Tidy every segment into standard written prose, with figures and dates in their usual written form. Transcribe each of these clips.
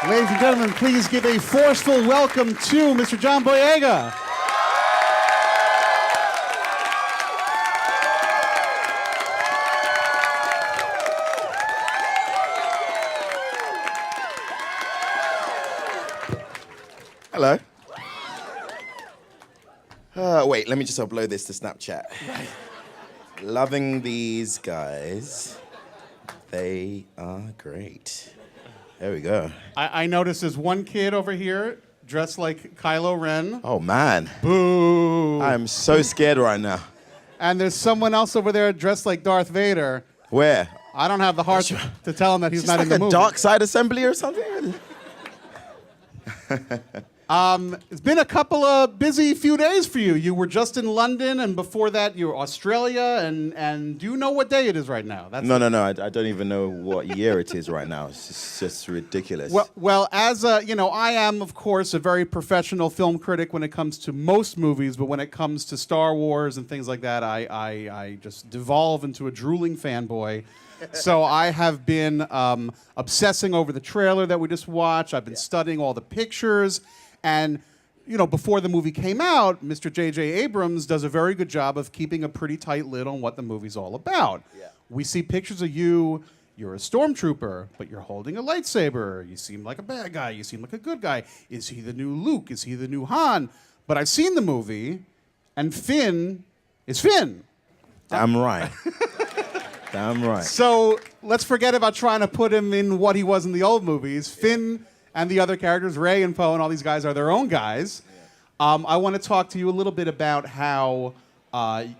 Ladies and gentlemen, please give a forceful welcome to Mr. John Boyega. Hello. Wait, let me just upload this to Snapchat. Right. Loving these guys. They are great. There we go. I noticed there's one kid over here dressed like Kylo Ren. Oh, man. Boo. I'm so scared right now. And there's someone else over there dressed like Darth Vader. Where? I don't have the heart to tell him that he's not like in the a movie. dark side assembly or something? It's been a couple of busy few days for you. You were just in London, and before that you were Australia, and do you know what day it is right now? No. I don't even know what year it is right now. It's just ridiculous. Well, as I am, of course, a very professional film critic when it comes to most movies, but when it comes to Star Wars and things like that, I just devolve into a drooling fanboy. So I have been obsessing over the trailer that we just watched. I've been studying all the pictures. And, before the movie came out, Mr. J.J. Abrams does a very good job of keeping a pretty tight lid on what the movie's all about. Yeah. We see pictures of you. You're a stormtrooper, but you're holding a lightsaber. You seem like a bad guy. You seem like a good guy. Is he the new Luke? Is he the new Han? But I've seen the movie, and Finn is Finn. Damn right. Damn right. So let's forget about trying to put him in what he was in the old movies. Finn and the other characters, Rey and Poe and all these guys, are their own guys. I want to talk to you a little bit about how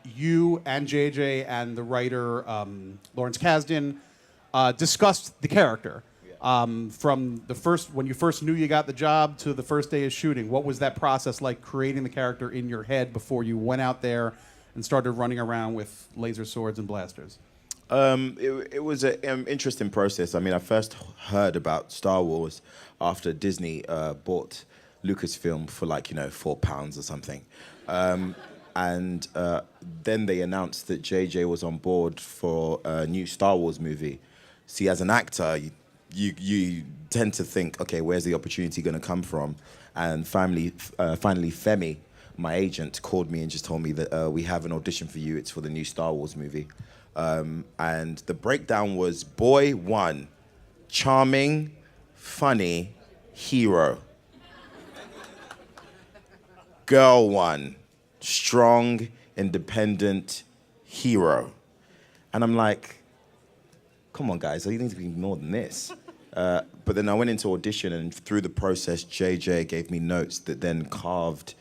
you and JJ and the writer Lawrence Kasdan discussed the character from when you first knew you got the job to the first day of shooting. What was that process like, creating the character in your head before you went out there and started running around with laser swords and blasters? It was an interesting process. I mean, I first heard about Star Wars after Disney bought Lucasfilm for £4 or something. And then they announced that JJ was on board for a new Star Wars movie. See, as an actor, you tend to think, okay, where's the opportunity going to come from? And finally, Femi, my agent, called me and just told me that we have an audition for you. It's for the new Star Wars movie. And the breakdown was boy 1, charming, funny, hero. Girl 1, strong, independent, hero. And I'm like, come on, guys, you need to be more than this. But then I went into audition, and through the process, JJ gave me notes that then carved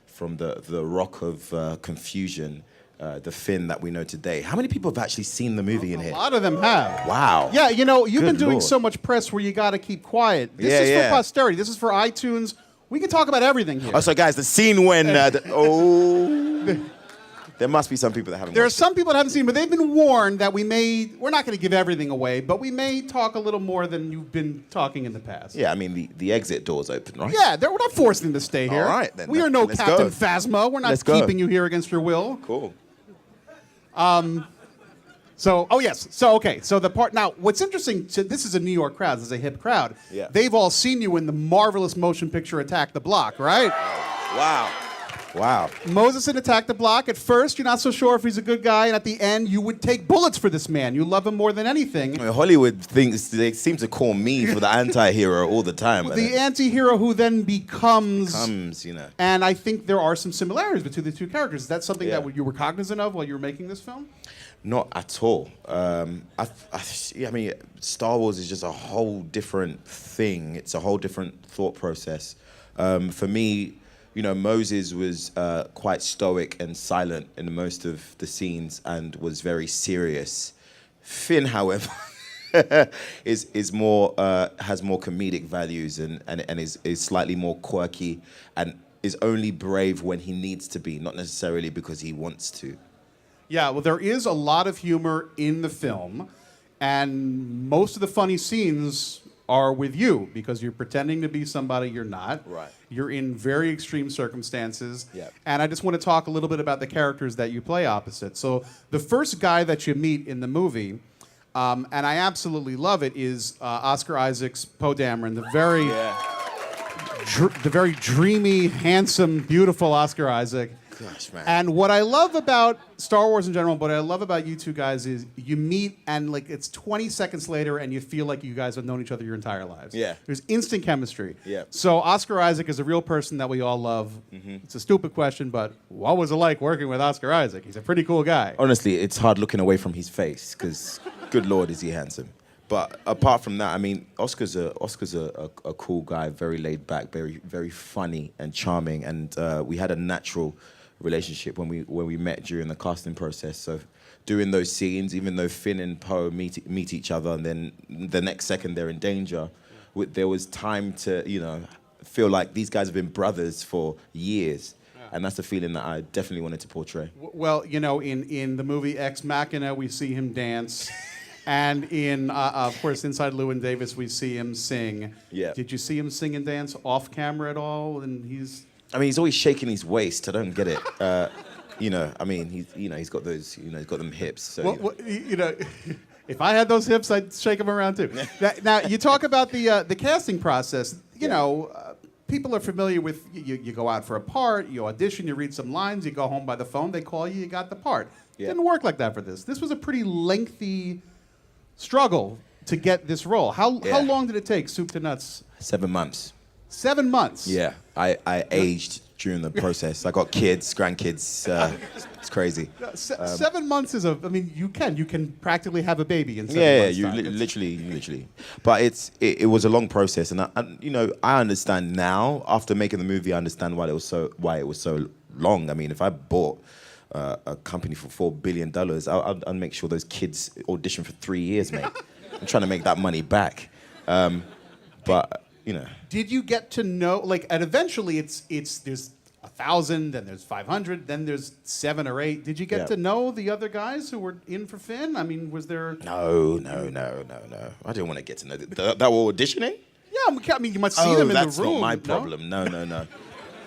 from the rock of confusion the Finn that we know today. How many people have actually seen the movie in here? A lot of them have. Wow. Yeah, you've Good been doing Lord. so much press where you got to keep quiet. This is for posterity. This is for iTunes. We can talk about everything here. Oh, so guys, the scene when... there must be some people that haven't There are watched some people that haven't seen, but they've been warned that we're not going to give everything away, but we may talk a little more than you've been talking in the past. Yeah, I mean, the exit door's open, right? Yeah, we're not forcing them to stay here. All right, then. We are no Let's Captain go. Phasma. We're not Let's go. keeping you here against your will. Cool. So the part now. What's interesting? This is a New York crowd. This is a hip crowd. Yeah. They've all seen you in the marvelous motion picture Attack the Block, right? Wow. Moses in Attack the Block. At first, you're not so sure if he's a good guy, and at the end, you would take bullets for this man. You love him more than anything. I mean, Hollywood thinks they seem to call me for the anti-hero all the time. The anti-hero who then becomes, And I think there are some similarities between the two characters. Is that something that you were cognizant of while you were making this film? Not at all. I mean, Star Wars is just a whole different thing. It's a whole different thought process. For me, Moses was quite stoic and silent in most of the scenes and was very serious. Finn, however, is more has more comedic values and is slightly more quirky and is only brave when he needs to be, not necessarily because he wants to. Yeah, well, there is a lot of humor in the film, and most of the funny scenes are with you because you're pretending to be somebody you're not. Right. You're in very extreme circumstances. Yep. And I just want to talk a little bit about the characters that you play opposite. So the first guy that you meet in the movie, and I absolutely love it, is Oscar Isaac's Poe Dameron, the very dreamy, handsome, beautiful Oscar Isaac. Gosh, man. And what I love about Star Wars in general, what I love about you two guys is you meet and like it's 20 seconds later and you feel like you guys have known each other your entire lives. Yeah. There's instant chemistry. Yeah. So Oscar Isaac is a real person that we all love. Mm-hmm. It's a stupid question, but what was it like working with Oscar Isaac? He's a pretty cool guy. Honestly, it's hard looking away from his face because, good Lord, is he handsome. But apart from that, I mean, Oscar's a cool guy, very laid back, very funny and charming, and we had a natural relationship when we met during the casting process. So doing those scenes, even though Finn and Poe meet each other, and then the next second they're in danger, there was time to feel like these guys have been brothers for years. And that's the feeling that I definitely wanted to portray. Well, in the movie Ex Machina, we see him dance. And in, of course, Inside Llewyn Davis, we see him sing. Yeah. Did you see him sing and dance off camera at all? And he's always shaking his waist. I don't get it. He's got those, he's got them hips. So, if I had those hips, I'd shake them around too. Now, you talk about the casting process. People are familiar with you go out for a part, you audition, you read some lines, you go home by the phone, they call you, you got the part. Yeah. Didn't work like that for this. This was a pretty lengthy struggle to get this role. How long did it take, soup to nuts? 7 months. 7 months? Yeah, I aged during the process. I got kids, grandkids. It's crazy. 7 months is you can practically have a baby in 7 months. Yeah, literally. But it was a long process, and I understand now after making the movie. I understand why it was so long. I mean, if I bought a company for $4 billion, I'll make sure those kids audition for 3 years, mate. I'm trying to make that money back. But Did you get to know and eventually it's there's 1,000, then there's 500, then there's 7 or 8. Did you get to know the other guys who were in for Finn? I mean, was there? No. I didn't want to get to know that were auditioning. Yeah, I mean, you might see them in the room. That's not my problem. No.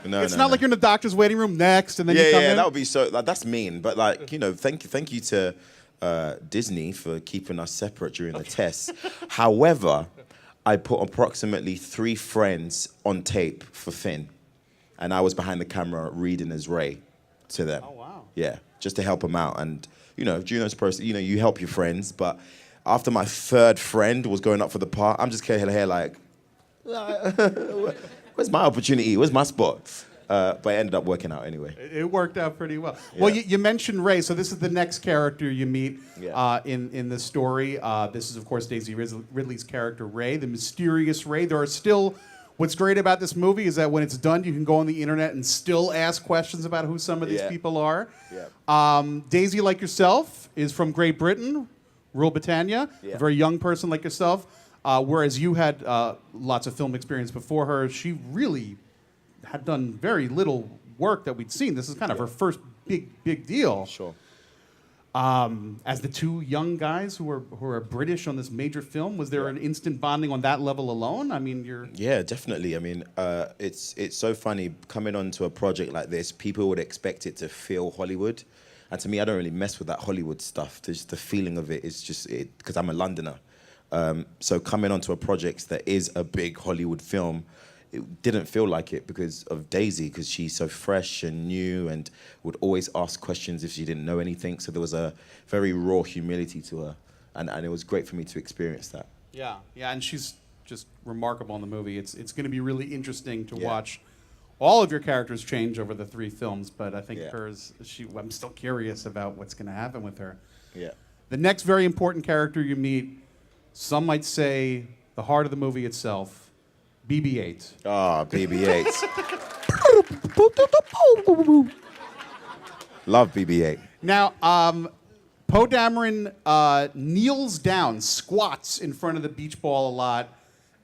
It's not like you're in the doctor's waiting room next, and then you come in. That would be so. That's mean. But thank you to Disney for keeping us separate during the tests. However, I put approximately 3 friends on tape for Finn, and I was behind the camera reading as Ray to them. Oh wow! Yeah, just to help them out, and during this process, you help your friends. But after my 3rd friend was going up for the part, I'm just here like. Where's my opportunity? Where's my spot? But it ended up working out anyway. It worked out pretty well. Yeah. Well, you mentioned Ray, so this is the next character you meet Yeah. in the story. This is, of course, Daisy Ridley's character, Ray, the mysterious Ray. There are still... What's great about this movie is that when it's done, you can go on the internet and still ask questions about who some of these people are. Yeah. Daisy, like yourself, is from Great Britain, rural Britannia, a very young person like yourself. Whereas you had lots of film experience before her, she really had done very little work that we'd seen. This is kind of her first big deal. Sure. As the 2 young guys who are British on this major film, was there an instant bonding on that level alone? I mean, Yeah, definitely. I mean, it's so funny coming onto a project like this. People would expect it to feel Hollywood, and to me, I don't really mess with that Hollywood stuff. Just the feeling of it is just because I'm a Londoner. So coming onto a project that is a big Hollywood film, it didn't feel like it because of Daisy, because she's so fresh and new and would always ask questions if she didn't know anything. So there was a very raw humility to her, and it was great for me to experience that. Yeah, and she's just remarkable in the movie. It's going to be really interesting to watch all of your characters change over the 3 films, but I think hers, I'm still curious about what's going to happen with her. Yeah. The next very important character you meet, some might say the heart of the movie itself, BB-8. Ah, BB-8. Love BB-8. Now, Poe Dameron kneels down, squats in front of the beach ball a lot,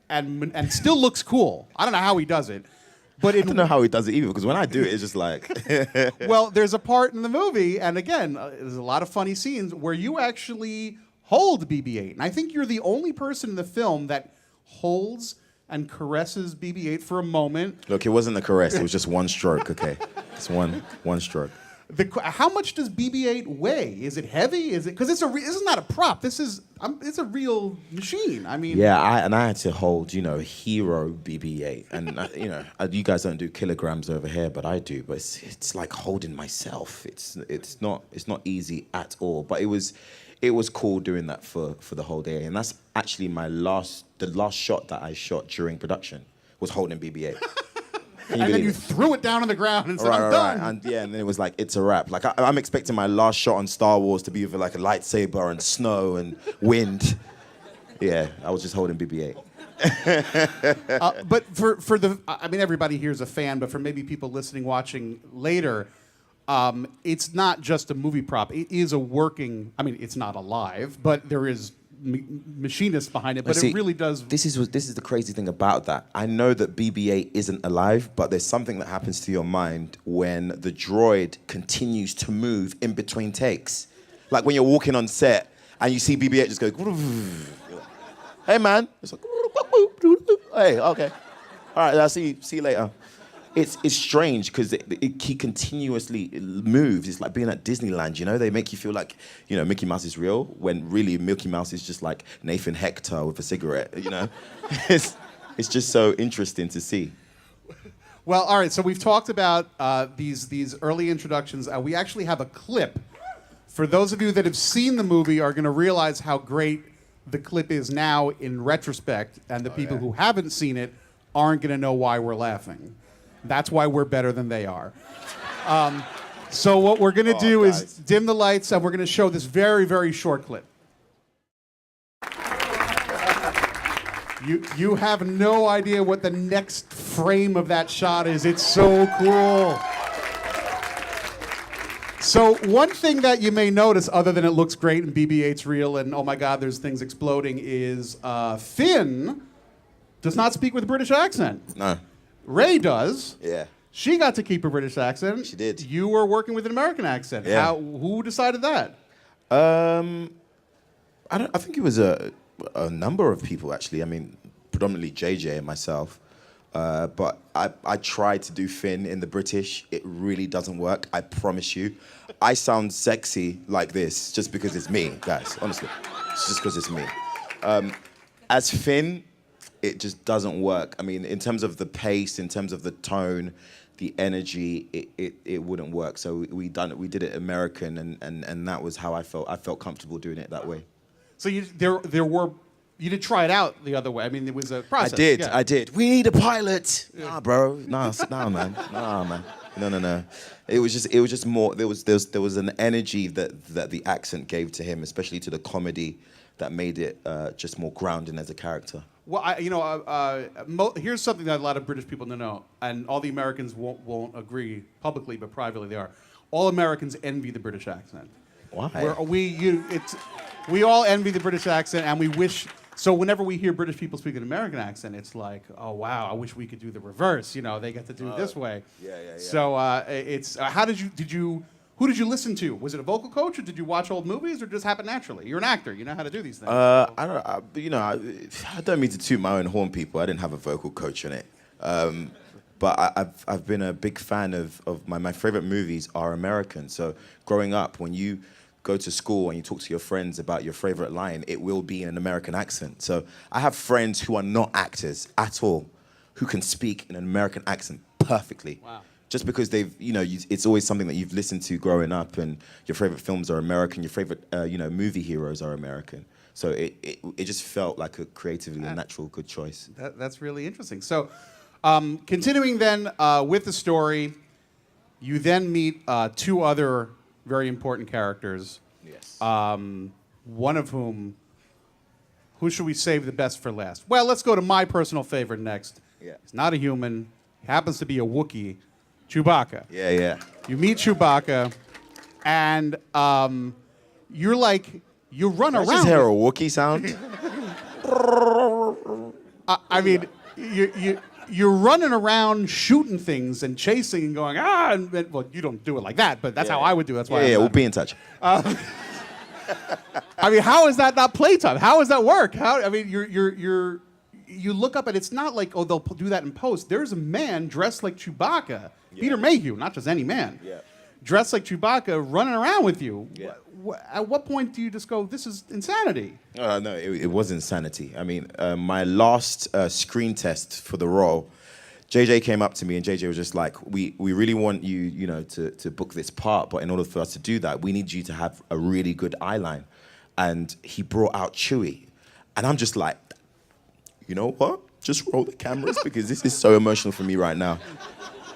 and still looks cool. I don't know how he does it. But I don't know how he does it either, because when I do it, it's just like... Well, there's a part in the movie, and again, there's a lot of funny scenes, where you actually hold BB-8. And I think you're the only person in the film that holds and caresses BB-8 for a moment. Look, it wasn't a caress. It was just one stroke, okay? It's one stroke. How much does BB-8 weigh? Is it heavy? Is it because this is not a prop? It's a real machine. I mean, Yeah, I had to hold, hero BB-8, and you guys don't do kilograms over here, but I do. But it's like holding myself. It's not easy at all. But it was cool doing that for the whole day, and that's actually the last shot that I shot during production was holding BB-8. And then you threw it down on the ground and said, "I'm done." And then it was like, it's a wrap. Like I'm expecting my last shot on Star Wars to be with like a lightsaber and snow and wind. Yeah, I was just holding BB-8. But everybody here is a fan, but for maybe people listening, watching later, it's not just a movie prop. It is a working. I mean, it's not alive, but there is machinists behind it. But it really does. This is the crazy thing about that. I know that BB-8 isn't alive, but there's something that happens to your mind when the droid continues to move in between takes. Like when you're walking on set and you see BB-8 just go, "Hey man," it's like, "Hey, okay, all right, I'll see you later." It's strange because he continuously moves. It's like being at Disneyland, They make you feel like, Mickey Mouse is real when really Mickey Mouse is just like Nathan Hector with a cigarette, It's just so interesting to see. Well, all right, so we've talked about these early introductions. We actually have a clip. For those of you that have seen the movie are going to realize how great the clip is now in retrospect, and the people who haven't seen it aren't going to know why we're laughing. That's why we're better than they are. So what we're going to do is dim the lights, and we're going to show this very, very short clip. You have no idea what the next frame of that shot is. It's so cool. So one thing that you may notice, other than it looks great and BB-8's real and, oh my God, there's things exploding, is Finn does not speak with a British accent. No. Ray does. Yeah. She got to keep a British accent. She did. You were working with an American accent. Yeah. Who decided that? I think it was a number of people, actually. I mean, predominantly JJ and myself. But I tried to do Finn in the British. It really doesn't work, I promise you. I sound sexy like this just because it's me, guys, honestly. It's just because it's me. As Finn, it just doesn't work. I mean, in terms of the pace, in terms of the tone, the energy, it wouldn't work. So we did it American, and that was how I felt. I felt comfortable doing it that way. So you did try it out the other way. I mean, it was a process. I did. We need a pilot. Yeah. Nah, bro. Nah, man. No. It was just more. There was an energy that the accent gave to him, especially to the comedy, that made it just more grounding as a character. Well, here's something that a lot of British people don't know, and all the Americans won't agree publicly, but privately they are. All Americans envy the British accent. Why? We all envy the British accent, and we wish. So whenever we hear British people speak an American accent, it's like, oh wow, I wish we could do the reverse. They get to do it this way. Yeah. So it's who did you listen to? Was it a vocal coach, or did you watch old movies, or just happen naturally? You're an actor, you know how to do these things. I don't mean to toot my own horn, people. I didn't have a vocal coach in it. But I've been a big fan of my favorite movies are American. So growing up, when you go to school and you talk to your friends about your favorite line, it will be in an American accent. So I have friends who are not actors at all, who can speak in an American accent perfectly. Wow. Just because it's always something that you've listened to growing up, and your favorite films are American, your favorite, movie heroes are American. So it just felt like a creatively a natural, good choice. That's really interesting. So continuing then with the story, you then meet two other very important characters. Yes. One of whom, who should we save the best for last? Well, let's go to my personal favorite next. Yeah. He's not a human. He happens to be a Wookiee, Chewbacca. Yeah. You meet Chewbacca, and you run around. Did I just hear a Wookiee sound? I mean, you're running around shooting things and chasing and going, well, you don't do it like that, but that's how I would do it. That's why. Yeah, we'll be in touch. I mean, how is that not playtime? How does that work? You look up and it's not like, they'll do that in post. There's a man dressed like Chewbacca, Peter Mayhew, not just any man, dressed like Chewbacca running around with you. Yeah. At what point do you just go, this is insanity? No, it was insanity. I mean, my last screen test for the role, JJ came up to me and JJ was just like, we really want you, you know, to book this part, but in order for us to do that, we need you to have a really good eye line. And he brought out Chewie. And I'm just like, you know what? Just roll the cameras because this is so emotional for me right now.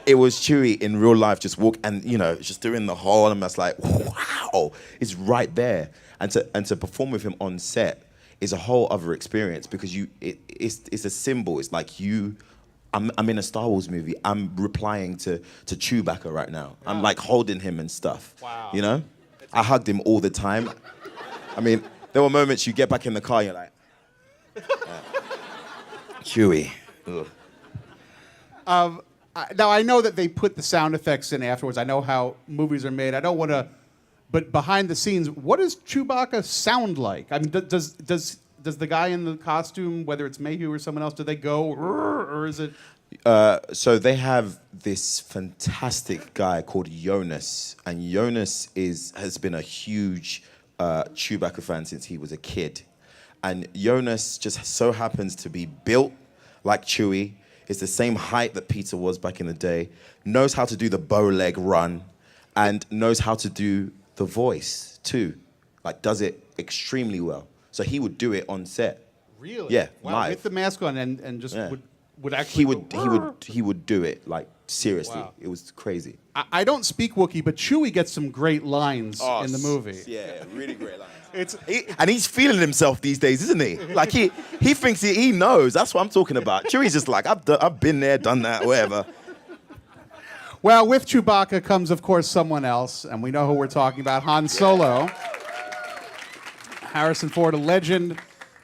It was Chewie in real life, just walk and, you know, just doing the whole, and I was like, wow, it's right there. And to perform with him on set is a whole other experience because it's a symbol. It's like I'm in a Star Wars movie. I'm replying to Chewbacca right now. Yeah. I'm like holding him and stuff. Wow. You know? I hugged him all the time. I mean, there were moments you get back in the car and you're like, Chewie. Now, I know that they put the sound effects in afterwards. I know how movies are made. I don't want to, but behind the scenes, what does Chewbacca sound like? I mean, does the guy in the costume, whether it's Mayhew or someone else, do they go, or is it? So they have this fantastic guy called Jonas, and Jonas has been a huge Chewbacca fan since he was a kid. And Jonas just so happens to be built like Chewie, is the same height that Peter was back in the day, knows how to do the bow leg run, and knows how to do the voice too. Like, does it extremely well. So he would do it on set. Really? Yeah, wow, live. with the mask on and just Yeah. would actually he would do it, like, seriously. Wow. It was crazy. I don't speak Wookiee, but Chewie gets some great lines in the movie. Yeah, really great lines. And he's feeling himself these days, isn't he? Like he thinks he knows. That's what I'm talking about. Chewie's just like, I've been there, done that, whatever. Well, with Chewbacca comes, of course, someone else, and we know who we're talking about, Han Solo. Harrison Ford, a legend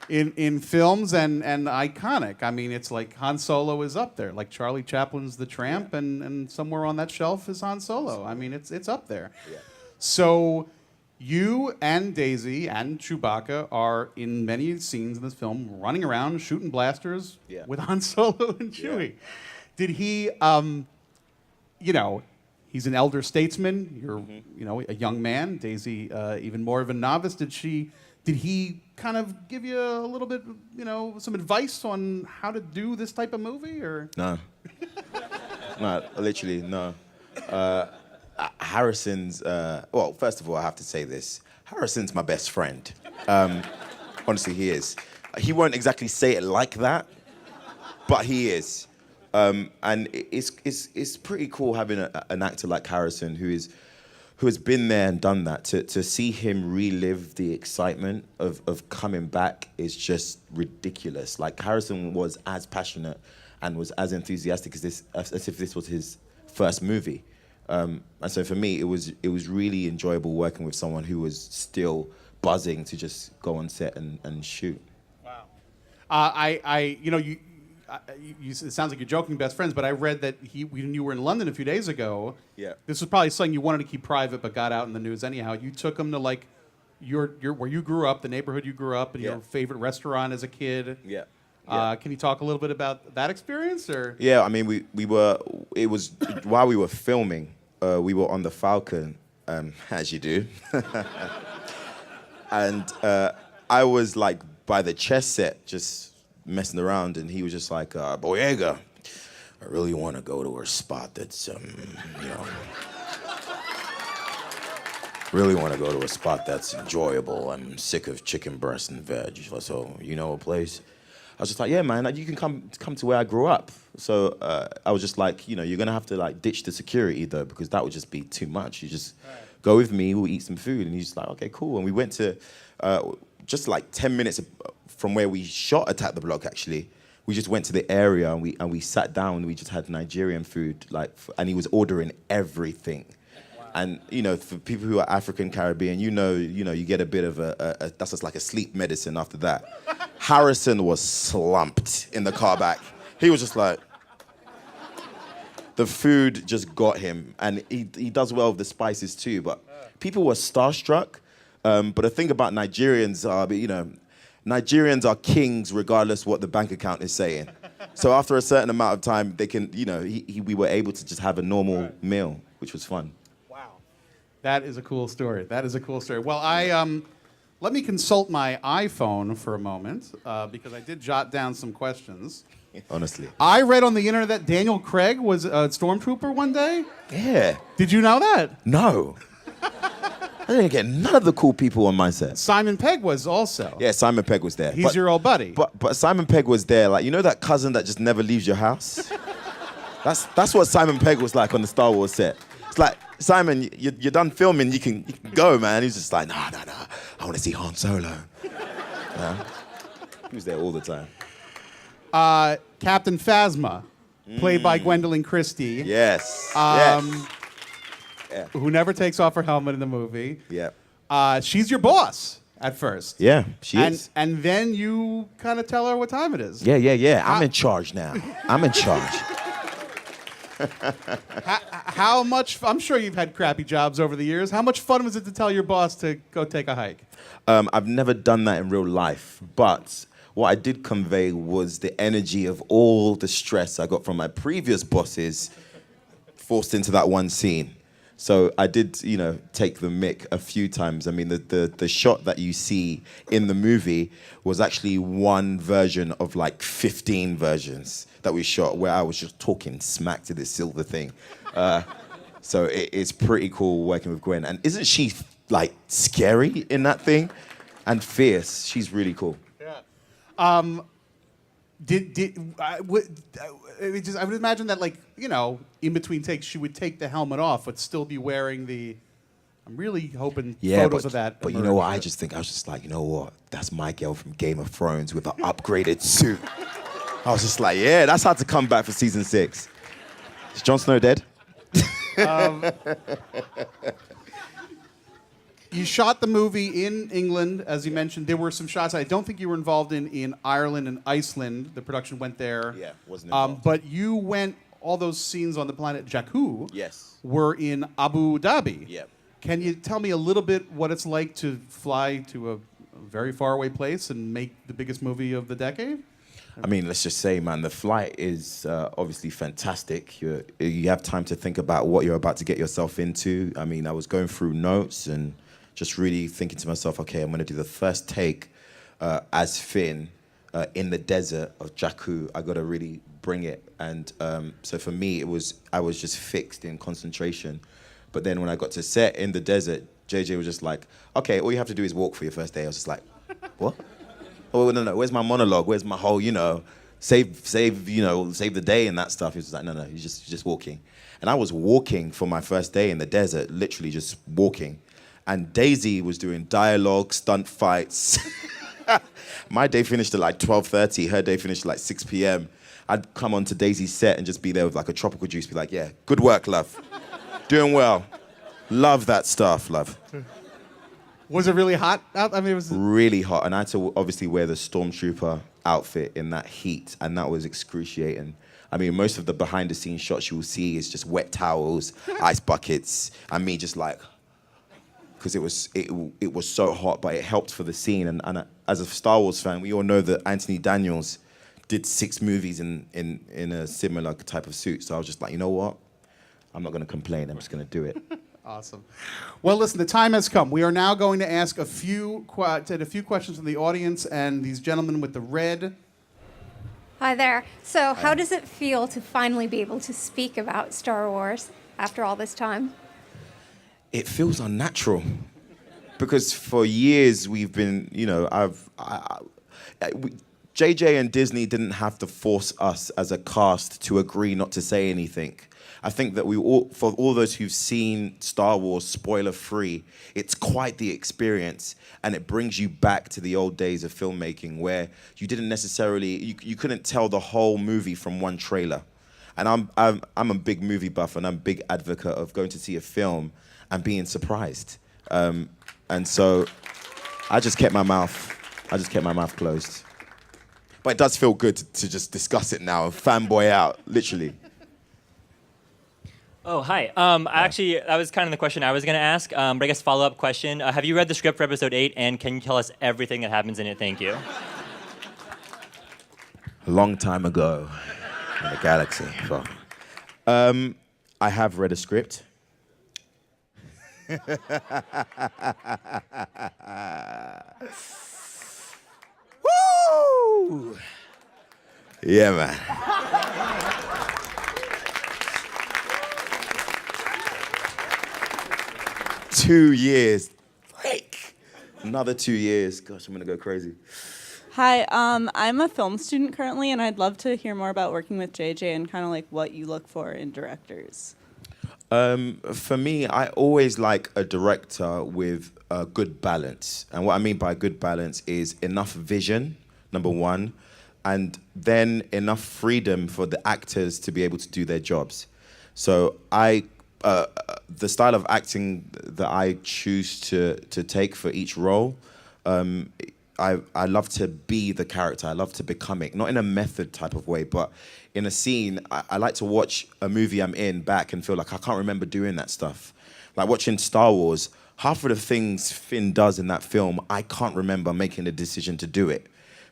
in films and iconic. I mean, it's like Han Solo is up there. Like Charlie Chaplin's The Tramp, and somewhere on that shelf is Han Solo. I mean, it's up there. Yeah. So you and Daisy and Chewbacca are in many scenes in this film running around shooting blasters with Han Solo and Chewie. Yeah. Did he, you know, he's an elder statesman. You're, you know, a young man. Daisy, even more of a novice. Did he kind of give you a little bit, you know, some advice on how to do this type of movie, or? No. No, literally, no. Harrison's, well, first of all, I have to say this. Harrison's my best friend. Honestly, he is. He won't exactly say it like that, but he is. And it's pretty cool having an actor like Harrison who has been there and done that. To see him relive the excitement of coming back is just ridiculous. Like, Harrison was as passionate and was as enthusiastic as if this was his first movie. And so for me, it was really enjoyable working with someone who was still buzzing to just go on set and shoot. Wow. You know, it sounds like you're joking best friends, but I read that when you were in London a few days ago, this was probably something you wanted to keep private, but got out in the news anyhow. You took him to, like, your where you grew up, the neighborhood you grew up, and your favorite restaurant as a kid. Yeah. Can you talk a little bit about that experience, or? Yeah, I mean, it was while we were filming, we were on the Falcon, as you do, and I was like by the chess set, just messing around, and he was just like, Boyega, I really want to go to a spot that's, you know, really want to go to a spot that's enjoyable. I'm sick of chicken breast and veg. So, you know a place? I was just like, yeah, man, like, you can come to where I grew up. So I was just like, you know, you're going to have to, like, ditch the security, though, because that would just be too much. You just go with me, we'll eat some food. And he's just like, okay, cool. And we went to just like 10 minutes from where we shot Attack the Block, actually. We just went to the area and we sat down and we just had Nigerian food, and he was ordering everything. Wow. And, you know, for people who are African Caribbean, you know, you get a bit of that's just like a sleep medicine after that. Harrison was slumped in the car back. He was just like, the food just got him, and he does well with the spices too. But people were starstruck. But the thing about Nigerians are, you know, Nigerians are kings regardless what the bank account is saying. So after a certain amount of time, they can, you know, we were able to just have a normal meal, which was fun. Wow. That is a cool story. That is a cool story. Well, let me consult my iPhone for a moment because I did jot down some questions. Honestly. I read on the internet that Daniel Craig was a stormtrooper one day. Yeah. Did you know that? No. I didn't get none of the cool people on my set. Simon Pegg was also. Yeah, Simon Pegg was there. He's your old buddy. But Simon Pegg was there, like, you know that cousin that just never leaves your house? That's what Simon Pegg was like on the Star Wars set. It's like, Simon, you're done filming, you can go, man. He's just like, no, I want to see Han Solo. Yeah. He was there all the time. Captain Phasma, played by Gwendolyn Christie. Yes. Yes. Yeah. Who never takes off her helmet in the movie. Yeah. She's your boss at first. Yeah, she is. And then you kind of tell her what time it is. Yeah. I'm in charge now. I'm in charge. How much? I'm sure you've had crappy jobs over the years. How much fun was it to tell your boss to go take a hike? I've never done that in real life, but what I did convey was the energy of all the stress I got from my previous bosses forced into that one scene. So I did, take the mick a few times. I mean, the shot that you see in the movie was actually one version of like 15 versions that we shot where I was just talking smack to this silver thing. So it's pretty cool working with Gwen. And isn't she like scary in that thing? And fierce. She's really cool. Yeah. I would imagine that, like, in between takes, she would take the helmet off, but still be wearing the. I'm really hoping photos of that. But you know what? I was just like, you know what? That's my girl from Game of Thrones with an upgraded suit. I was just like, yeah, that's hard to come back for season 6. Is Jon Snow dead? You shot the movie in England, as you mentioned. There were some shots I don't think you were involved in Ireland and Iceland. The production went there. Yeah, wasn't involved. But you went, all those scenes on the planet Jakku were in Abu Dhabi. Yeah. Can you tell me a little bit what it's like to fly to a very faraway place and make the biggest movie of the decade? I mean, let's just say, man, the flight is obviously fantastic. You have time to think about what you're about to get yourself into. I mean, I was going through notes and just really thinking to myself, okay, I'm going to do the first take as Finn in the desert of Jakku. I got to really bring it. And so for me, I was just fixed in concentration. But then when I got to set in the desert, JJ was just like, okay, all you have to do is walk for your first day. I was just like, what? Oh, no, where's my monologue? Where's my whole, save the day and that stuff? He was like, no, you're just walking. And I was walking for my first day in the desert, literally just walking. And Daisy was doing dialogue, stunt fights. My day finished at like 12:30. Her day finished at like 6 p.m. I'd come onto Daisy's set and just be there with like a tropical juice, be like, yeah, good work, love. Doing well. Love that stuff, love. Was it really hot out? I mean, it was really hot. And I had to obviously wear the Stormtrooper outfit in that heat, and that was excruciating. I mean, most of the behind-the-scenes shots you will see is just wet towels, ice buckets, and me just like, because it was so hot, but it helped for the scene. And as a Star Wars fan, we all know that Anthony Daniels did 6 movies in a similar type of suit. So I was just like, you know what? I'm not going to complain. I'm just going to do it. Awesome. Well, listen, the time has come. We are now going to ask a few questions from the audience, and these gentlemen with the red. Hi there. So how does it feel to finally be able to speak about Star Wars after all this time? It feels unnatural. Because for years we've been, JJ and Disney didn't have to force us as a cast to agree not to say anything. I think that for all those who've seen Star Wars spoiler-free, it's quite the experience, and it brings you back to the old days of filmmaking where you didn't necessarily, you couldn't tell the whole movie from one trailer. And I'm a big movie buff, and I'm a big advocate of going to see a film and being surprised. And so I just kept my mouth closed. But it does feel good to just discuss it now and fanboy out, literally. Oh, hi. Actually, that was kind of the question I was going to ask, but I guess follow-up question. Have you read the script for episode 8, and can you tell us everything that happens in it? Thank you. A long time ago in the galaxy. I have read a script. Woo! Yeah, man. 2 years. Break. Another 2 years. Gosh, I'm gonna go crazy. Hi, I'm a film student currently, and I'd love to hear more about working with JJ and kind of like what you look for in directors. For me, I always like a director with a good balance. And what I mean by good balance is enough vision, number one, and then enough freedom for the actors to be able to do their jobs. So the style of acting that I choose to take for each role, I love to be the character. I love to become it, not in a method type of way, but in a scene. I like to watch a movie I'm in back and feel like I can't remember doing that stuff. Like watching Star Wars, half of the things Finn does in that film, I can't remember making the decision to do it,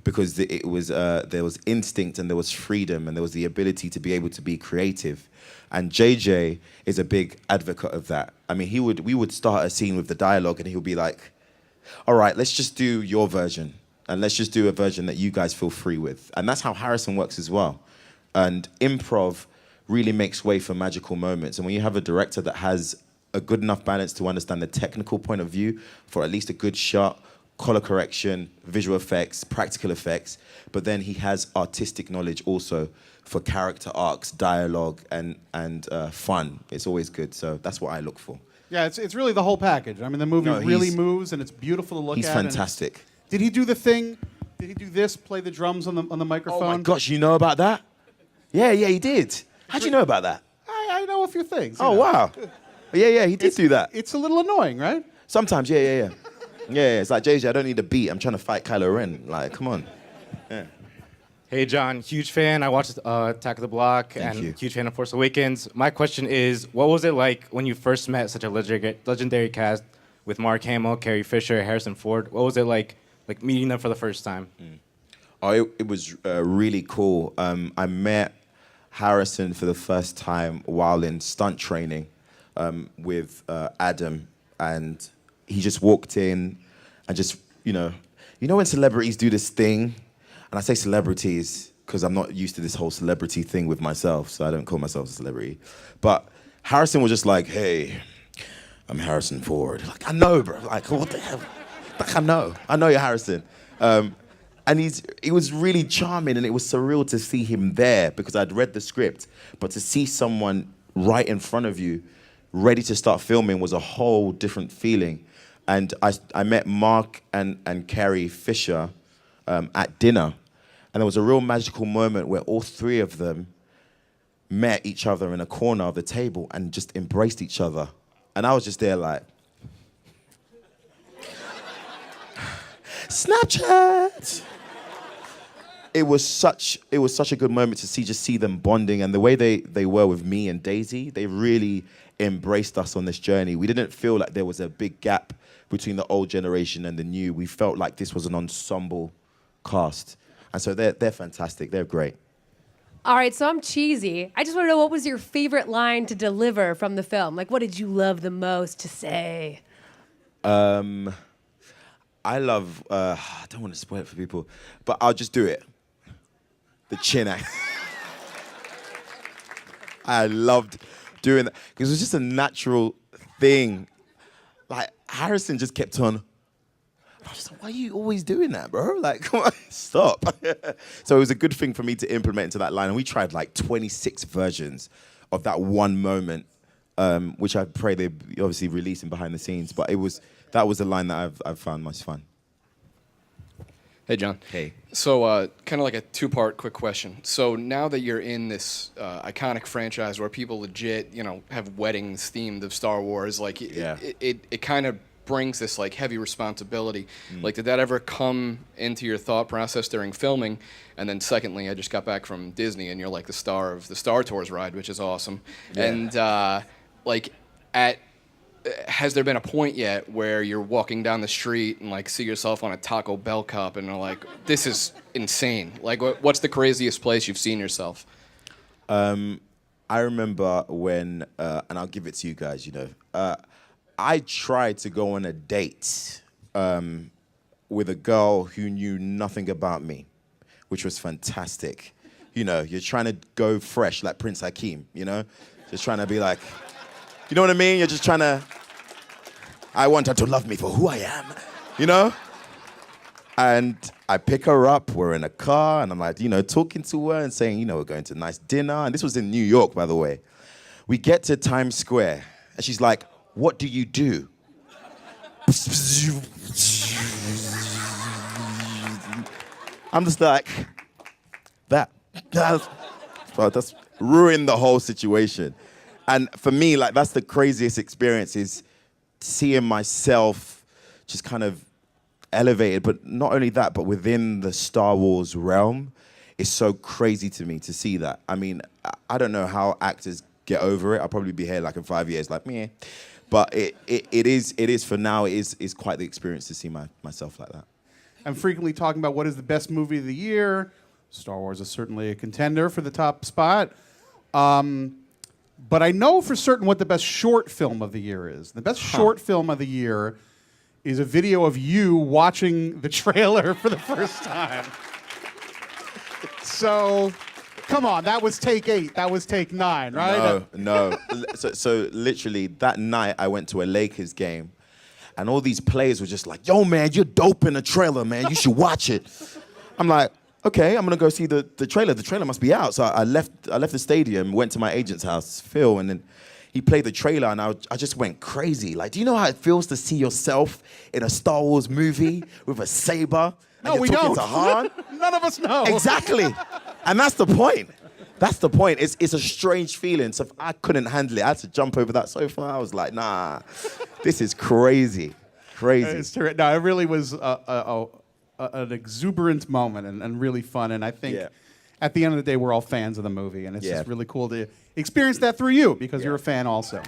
because it was there was instinct and there was freedom and there was the ability to be able to be creative. And JJ is a big advocate of that. I mean, we would start a scene with the dialogue and he would be like, all right, let's just do your version. And let's just do a version that you guys feel free with. And that's how Harrison works as well. And improv really makes way for magical moments. And when you have a director that has a good enough balance to understand the technical point of view for at least a good shot, color correction, visual effects, practical effects, but then he has artistic knowledge also for character arcs, dialogue, and fun. It's always good. So that's what I look for. Yeah, it's really the whole package. I mean, the movie really moves, and it's beautiful to look He's at. fantastic. Did he do the thing? Did he do this? Play the drums on the microphone? Oh my gosh, you know about that? Yeah, he did. How'd you know about that? I know a few things. you Oh know. wow. Yeah, he did do that. It's a little annoying, right? Sometimes, yeah. Yeah, it's like, JJ, I don't need a beat. I'm trying to fight Kylo Ren. Like, come on. Yeah. Hey, John, huge fan. I watched Attack of the Block Thank you. huge fan of Force Awakens. My question is, what was it like when you first met such a legendary cast with Mark Hamill, Carrie Fisher, Harrison Ford? What was it like meeting them for the first time? Oh, it was really cool. I met Harrison for the first time while in stunt training with Adam, and he just walked in and just, you know when celebrities do this thing, and I say celebrities because I'm not used to this whole celebrity thing with myself, so I don't call myself a celebrity. But Harrison was just like, hey, I'm Harrison Ford. Like, I know, bro. Like, what the hell? Like, I know you're Harrison. And he was really charming, and it was surreal to see him there because I'd read the script, but to see someone right in front of you, ready to start filming, was a whole different feeling. And I met Mark and Carrie Fisher at dinner, and there was a real magical moment where all three of them met each other in a corner of the table and just embraced each other. And I was just there like, Snapchat. It was such a good moment to see them bonding, and the way they were with me and Daisy, they really embraced us on this journey. We didn't feel like there was a big gap between the old generation and the new. We felt like this was an ensemble cast. And so they're fantastic. They're great. All right, so I'm cheesy. I just want to know, what was your favorite line to deliver from the film? Like, what did you love the most to say? I love, I don't want to spoil it for people, but I'll just do it. The chin act. I loved doing that because it was just a natural thing. Like, Harrison just kept on, I was just like, why are you always doing that, bro? Like, come on, stop. So it was a good thing for me to implement into that line. And we tried like 26 versions of that one moment, which I pray they obviously releasing behind the scenes. But that was a line that I've found most fun. Hey, John. Hey. So, kind of like a two-part quick question. So now that you're in this iconic franchise where people legit, have weddings themed of Star Wars, like it kind of brings this like heavy responsibility. Like, did that ever come into your thought process during filming? And then secondly, I just got back from Disney, and you're like the star of the Star Tours ride, which is awesome. Yeah. And has there been a point yet where you're walking down the street and like see yourself on a Taco Bell cup and are like, this is insane? Like, what's the craziest place you've seen yourself? I remember when, and I'll give it to you guys, I tried to go on a date with a girl who knew nothing about me, which was fantastic. You know, you're trying to go fresh like Prince Hakeem, you know? Just trying to be like, you know what I mean? You're just trying to, I want her to love me for who I am, you know? And I pick her up, we're in a car, and I'm like, you know, talking to her and saying, you know, we're going to a nice dinner. And this was in New York, by the way. We get to Times Square, and she's like, what do you do? I'm just like, that's ruined the whole situation. And for me, like, that's the craziest experience, is seeing myself just kind of elevated. But not only that, but within the Star Wars realm, it's so crazy to me to see that. I mean, I don't know how actors get over it. I'll probably be here like in 5 years, like, meh. But it is for now, it is quite the experience to see myself like that. I'm frequently talking about what is the best movie of the year. Star Wars is certainly a contender for the top spot. But I know for certain what the best short film of the year is. The best short film of the year is a video of you watching the trailer for the first time. So, come on, that was take 8. That was take 9, right? No. So literally that night I went to a Lakers game, and all these players were just like, yo, man, you're dope in the trailer, man. You should watch it. I'm like, okay, I'm gonna go see the trailer. The trailer must be out. So I left the stadium, went to my agent's house, Phil, and then he played the trailer, and I just went crazy. Like, do you know how it feels to see yourself in a Star Wars movie with a saber? No, we talking don't. To Han? None of us know. Exactly. And that's the point. That's the point. It's a strange feeling. So I couldn't handle it. I had to jump over that sofa. I was like, nah, this is crazy. Crazy. It's terrific. No, it really was an exuberant moment and really fun. And I think at the end of the day, we're all fans of the movie. And it's just really cool to experience that through you, because you're a fan also.